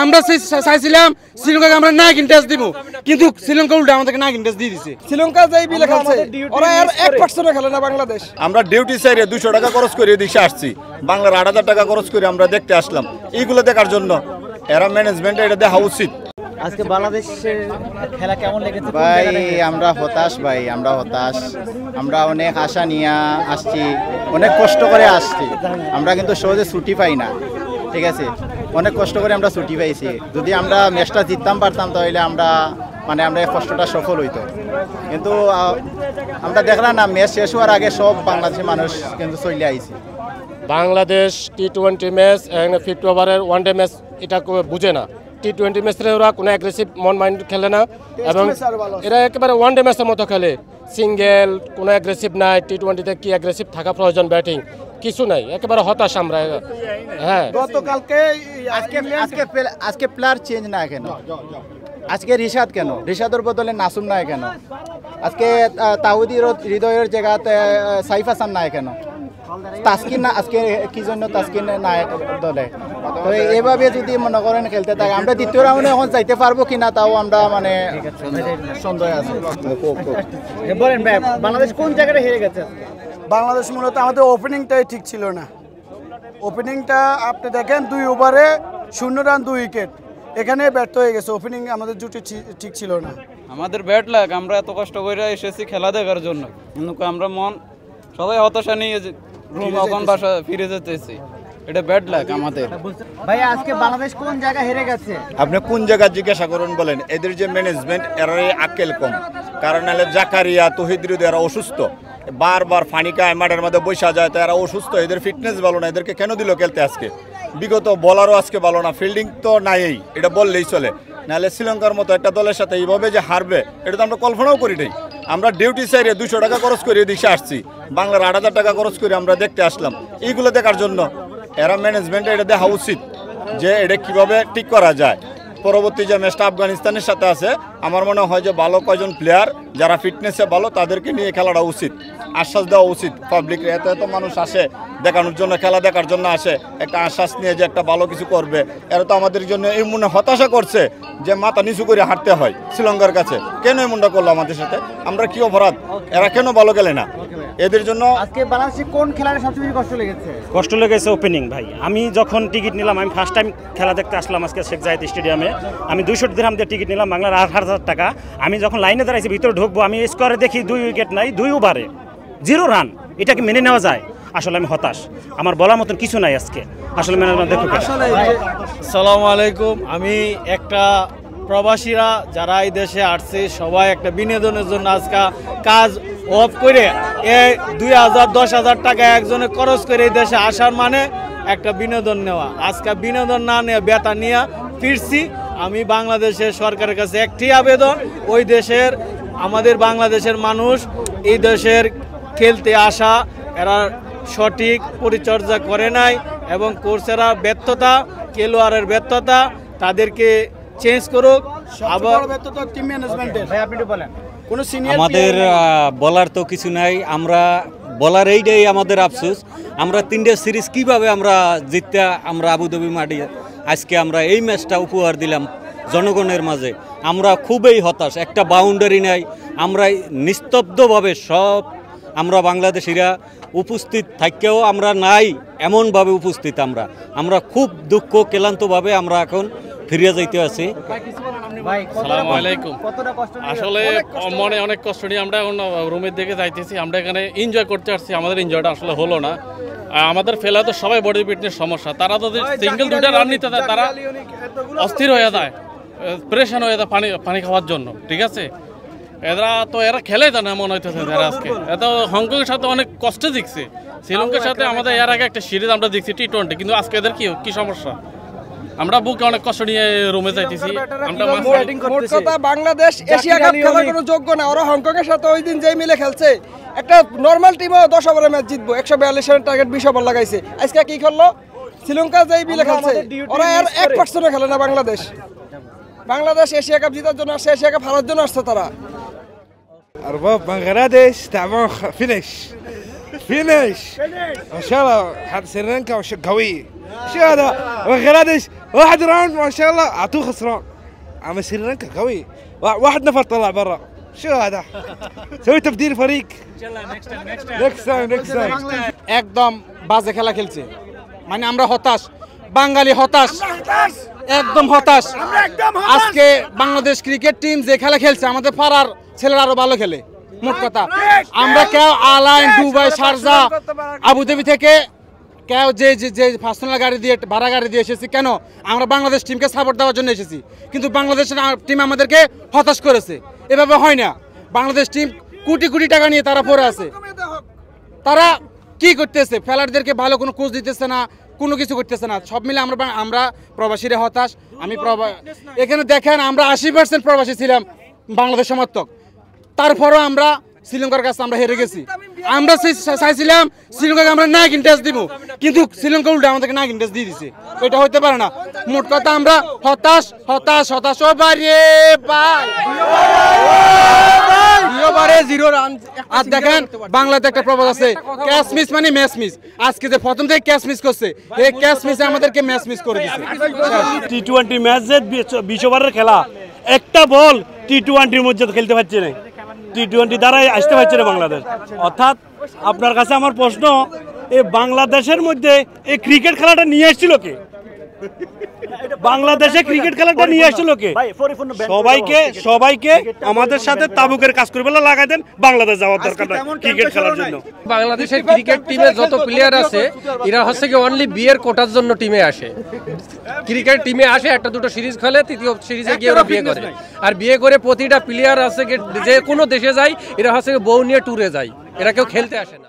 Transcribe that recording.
আমরা চাইছিলাম শ্রীলঙ্কাকে আমরা না ইন্টারেস্ট দিব, কিন্তু শ্রীলঙ্কা উল্টা আমাদেরকে না ইন্টারেস্ট দিয়ে দিছে। শ্রীলঙ্কা যেই বিলে খেলছে ওরা 1% খেলে না বাংলাদেশ। আমরা ডিউটি সাইডে 200 টাকা খরচ করে এদিকে আসছি, বাংলার 8000 টাকা খরচ করে আমরা দেখতে আসলাম। এইগুলো দেখার জন্য এরা ম্যানেজমেন্ট এটা দেখা উচিত। আজকে বাংলাদেশের খেলা কেমন লেগেছে ভাই? আমরা হতাশ ভাই, আমরা হতাশ। আমরা অনেক আশা নিয়ে আসছি, অনেক কষ্ট করে আসছি। আমরা কিন্তু সহজে ছুটি পাই না, ঠিক আছে? অনেক কষ্ট করে আমরা ছুটি পাইছি। যদি আমরা ম্যাচটা জিততাম পারতাম তাহলে আমরা আমরা এই কষ্টটা সফল হইতো। কিন্তু আমরা দেখলাম না, ম্যাচ শেষ হওয়ার আগে সব বাংলাদেশের মানুষ কিন্তু চলে আইছে। বাংলাদেশ টি20 ম্যাচ 50 ওভারের ওয়ানডে ম্যাচ এটা বুঝে না। টি20 ম্যাচে ওরা কোনো অ্যাগ্রেসিভ মন মাইন্ড খেলে না, এবং এরা একেবারে ওয়ানডে ম্যাচের মতো খেলে, সিঙ্গেল, কোনো অ্যাগ্রেসিভ নাই। টি20তে কি অ্যাগ্রেসিভ থাকা প্রয়োজন, ব্যাটিং কিছু নাই, একেবারে হতাশ আমরা। হ্যাঁ, গতকালকে আজকে প্লেয়ার চেঞ্জ না কেন? আজকে রিশাদ কেন? রিশাদের বদলে নাসুম নাই কেন? আজকে তাওহিদের হৃদয়ের জায়গাতে সাইফ হাসান নাই কেন? তাসকিন না, আজকে কি জন্য তাসকিন নাই দলে? তো এইভাবে যদি মনে করেন খেলতে থাকে, আমরা দ্বিতীয় রাউন্ডে এখন যাইতে পারবো কিনা তাও আমরা সন্দেহ আছে। বলেন ভাই, বাংলাদেশ কোন জায়গাটা হেরে গেছে? বাংলাদেশ মূলত আমাদের ওপেনিংটাই ঠিক ছিল না। ওপেনিংটা আপনি দেখেন 2 ওভারে 0 রান 2 উইকেট, এখানে ব্যর্থ হয়ে গেছে। ওপেনিং আমাদের জুটি ঠিক ছিল না। আমাদের ব্যাট লাগ, আমরা এত কষ্ট করে এসেছি খেলা দেখার জন্য, কিন্তু আমরা সবাই হতাশা নিয়ে এখন বাসা ফিরে যেতেছি। এটা ব্যাড লাগ আমাদের। ভাই আজকে বাংলাদেশ কোন জায়গা হেরে গেছে? আপনি কোন জায়গা জিজ্ঞাসা করুন বলেন। এদের যে ম্যানেজমেন্ট, এরাই আক্কেল কম। কারণ নাহলে জাকারিয়া, তৌহিদ এরা অসুস্থ, বারবার ফানিকায় মাঠের মধ্যে বসা যায়, তো এরা অসুস্থ, এদের ফিটনেস ভালো না। এদেরকে কেন দিল খেলতে আজকে? বিগত বলারও আজকে ভালো না, ফিল্ডিং তো নাই, এটা বললেই চলে। নাহলে শ্রীলঙ্কার মতো একটা দলের সাথে এইভাবে যে হারবে, এটা তো আমরা কল্পনাও করি নাই। আমরা ডিউটি সাইডে 200 টাকা খরচ করে এদিকে আসছি, বাংলার 8000 টাকা খরচ করে আমরা দেখতে আসলাম। এইগুলো দেখার জন্য এরা ম্যানেজমেন্ট এটা দেখা উচিত যে এটা কিভাবে ঠিক করা যায়। পরবর্তী যে ম্যাচটা আফগানিস্তানের সাথে আছে, আমার মনে হয় যে ভালো কয়জন প্লেয়ার যারা ফিটনেসে ভালো তাদেরকে নিয়ে খেলাটা উচিত, আশ্বাস দেওয়া উচিত। পাবলিক এত এত মানুষ আসে দেখানোর জন্য, খেলা দেখার জন্য আসে, একটা আশ্বাস নিয়ে যে একটা ভালো কিছু করবে। এরা তো আমাদের জন্য এই মনে হতাশা করছে যে মাথা নিচু করে হাঁটতে হয় শ্রীলঙ্কার কাছে। কেন এমনটা করলো আমাদের সাথে? আমরা কি অপরাধ? এরা কেন ভালো খেলে না? এদের জন্য আজকে বাংলাদেশে কোন খেলার সবচেয়ে বেশি কষ্ট লেগেছে? কষ্ট লেগেছে ওপেনিং ভাই। আমি যখন টিকিট নিলাম, আমি ফার্স্ট টাইম খেলা দেখতে আসলাম আজকে শেখ জায়েদ স্টেডিয়ামে। আমি 200 দিরহাম দিয়ে টিকিট নিলাম, বাংলার 8000 টাকা। আমি যখন লাইনে দাঁড়াইছি ভিতরে ঢুকবো, আমি স্কোরে দেখি 2 উইকেট নাই, 2 ওভারে 0 রান। এটা কি মেনে নেওয়া যায়? আসলে আমি হতাশ, আমার বলার মতন কিছু নাই আজকে। আসলে ম্যানেজমেন্ট দেখো। আসসালামু আলাইকুম। আমি একটা প্রবাসীরা যারা এই দেশে আসছে সবাই একটা বিনোদনের জন্য আজকে কাজ অফ করে 2000-10,000 টাকা একজনে খরচ করে এই দেশে আসার মানে একটা বিনোদন নেওয়া। আজকে বিনোদন না নিয়ে বেতা নিয়ে ফিরছি। আমি বাংলাদেশের সরকারের কাছে একটি আবেদন, ওই দেশের আমাদের বাংলাদেশের মানুষ এই দেশের খেলতে আসা, এরা সঠিক পরিচর্যা করে নাই, এবং কোচেরা ব্যর্থতা, খেলোয়াড়ের ব্যর্থতা, তাদেরকে চেঞ্জ করুক। আবার টিম ম্যানেজমেন্টের। ভাই আপনি বলেন। কোনো সিনিয়র আমাদের বলার তো কিছু নাই, আমরা বলার এইটাই আমাদের আফসোস। আমরা 3টে সিরিজ কিভাবে আমরা জিততে, আমরা আবুধাবি মাঠে আজকে আমরা এই ম্যাচটা উপহার দিলাম জনগণের মাঝে। আমরা খুবই হতাশ, একটা বাউন্ডারি নাই। আমরা নিস্তব্ধভাবে সব আমরা বাংলাদেশিরা উপস্থিত থাকেও আমরা নাই, এমনভাবে উপস্থিত আমরা খুব দুঃখ ক্লান্তভাবে আমরা এখন ফিরে যাইতে আছি। আসসালামু আলাইকুম। আসলে মনে অনেক কষ্ট নিয়ে আমরা এখন রুমের দিকে যাইতেছি। আমরা এখানে এনজয় করতে আসছি, আমাদের এনজয়টা আসলে হলো না। আমাদের ফেলা তো সবাই বডি ফিটনেস সমস্যা, তারা যদি সিঙ্গেল 2টা রান নিতে দেয় তারা অস্থির হয়ে যায়, প্রেশান হয়ে যায় পানি খাওয়ার জন্য, ঠিক আছে? এরা খেলে তা না মনে হইতেছে। এরা আজকে এত হংকংয়ের সাথে অনেক কষ্টে জিতছে, শ্রীলঙ্কার সাথে আমাদের এর আগে একটা সিরিজ আমরা দেখছি টি20, কিন্তু আজকে এদের কি সমস্যা? আমরা বুকে অনেক কষ্ট নিয়ে রুমে যাইতেছি। আমরা বাংলাদেশ এশিয়া কাপ খেলার কোনো যোগ্য না। ওরা হংকংয়ের সাথে ওই দিন যেই মিলে খেলছে, একটা নর্মাল টিমও 10 ওভারে ম্যাচ জিতবো, 142 রানের টার্গেট 20 ওভার লাগাইছে। আজকে কি করলো? শ্রীলঙ্কা যেই মিলে খেলছে ওরা 1% খেলে না বাংলাদেশ। বাংলাদেশ এশিয়া কাপ জেতার জন্য আসছে, এশিয়া কাপ হারার জন্য আসছে তারা। أرباب بنغلاديش تعبان فينش ما شاء الله سريلانكا قوية شو هذا بنغلاديش واحد راوند ما شاء الله اعطوه خسران. اما سريلانكا قوي، واحد نفر طلع برا. شو هذا؟ سوي تبديل فريق ان شاء الله. next time একদম বাজে খেলা খেলছে, মানে আমরা হতাশ, বাঙালি হতাশ, একদম হতাশ। আজকে বাংলাদেশ ক্রিকেট টিম যে খেলা খেলছে, আমাদের পাড়ার ছেলেরা আরো ভালো খেলে। মোট কথা আমরা কেউ আলাইন, দুবাই, শারজা, আবুধাবি থেকে কেউ যে যে পার্সোনাল গাড়ি দিয়ে, ভাড়া গাড়ি দিয়ে এসেছি, কেন? আমরা বাংলাদেশ টিমকে সাপোর্ট দেওয়ার জন্য এসেছি, কিন্তু বাংলাদেশের টিম আমাদেরকে হতাশ করেছে। এভাবে হয় না। বাংলাদেশ টিম কোটি কোটি টাকা নিয়ে তারা পড়ে আছে। তারা কি করতেছে? প্লেয়ারদেরকে ভালো কোনো কোচ দিতেছে না, কোনো কিছু করতেছে না। সব মিলে আমরা প্রবাসীরা হতাশ। এখানে দেখেন, আমরা 80% প্রবাসী ছিলাম, বাংলাদেশ সমর্থক। তারপরও আমরা শ্রীলঙ্কার কাছে আমরা হেরে গেছি। আমরা চাইছিলাম শ্রীলঙ্কাকে আমরা নাক ইন্টারেস্ট দিব, কিন্তু শ্রীলঙ্কা উল্টা আমাদেরকে নাক ইন্টারেস্ট দিয়ে দিছে। এটা হইতে পারে না। মোট কথা আমরা হতাশ হতাশ হতাশ। আর দেখেন, বাংলাতে একটা প্রবাদ আছে, ক্যাচ মিস মানে ম্যাচ মিস। আজকে যে প্রথম থেকে ক্যাচ মিস করছে, এই ক্যাচ মিসে আমাদেরকে ম্যাচ মিস করে দিচ্ছে। টি-20 ম্যাচ যে 20 ওভারের খেলা, একটা বল টি-20 মধ্যে খেলতে পারছে না, টি-20 দ্বারাই আসতে পারছে না বাংলাদেশ। অর্থাৎ আপনার কাছে আমার প্রশ্ন, এই বাংলাদেশের মধ্যে এই ক্রিকেট খেলাটা নিয়ে আসছিল কে? বাংলাদেশে ক্রিকেট খেলাটা নিয়ে আসছিল কে? সবাইকে আমাদের সাথে তাবুকের কাজ করে বলে লাগাই দেন, বাংলাদেশ যাওয়ার দরকার নাই ক্রিকেট খেলার জন্য। বাংলাদেশের ক্রিকেট টিমে যত প্লেয়ার আছে, এরা হচ্ছে কি অনলি বিয়ের কোটার জন্য টিমে আসে। ক্রিকেট টিমে আসে, একটা দুটো সিরিজ খেলে, তৃতীয় সিরিজে গিয়ে ওরা বিয়ে করে। আর বিয়ে করে প্রতিটা প্লেয়ার আছে যে কোনো দেশে যায়, এরা হচ্ছে বউ নিয়ে ট্যুরে যায়, এরা কেউ খেলতে আসে না।